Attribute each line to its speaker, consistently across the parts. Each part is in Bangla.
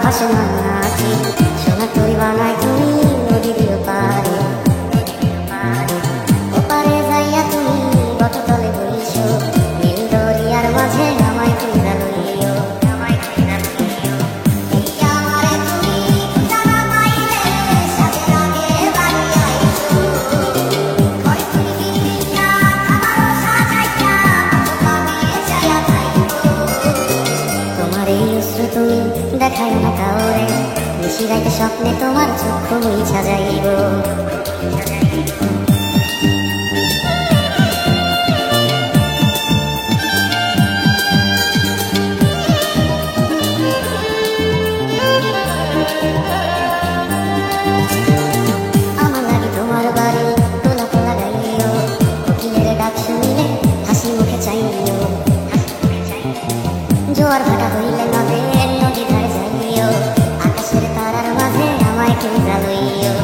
Speaker 1: ভাসে নাকি সোনা তুই বানাই তুমি নদীর পারে ওপারে যাইয়া তুমি কত তলে বইছো নীল দরিয়ার মাঝে আমায় খুঁজা লইও তুমি দেখায় না কাউরে নিশি রাইতে স্বপ্নে তোমার চক্ষু মুইছা যাইব আমার লাগি তোমার বাড়ি তোলা তোলা গাইও কোকিলের ডাক শুনিলে হাসি মুখে চাইও জোয়ার ভাটা হইলে নদে নদী ধারে যাইও আকাশের তারার মাঝে আমায় খুঁজা লইও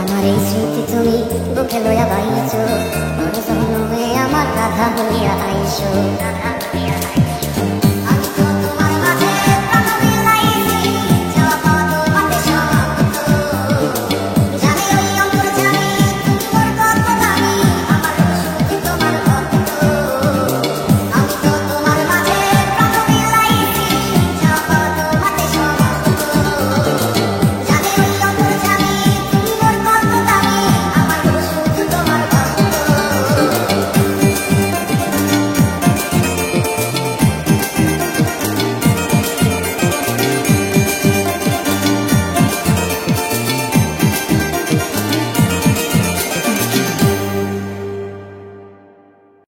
Speaker 1: আমার এই স্মৃতি তুমি বুকে লইয়া বাইছো বড় জন্মে আমার রাধা হইয়া আইসো।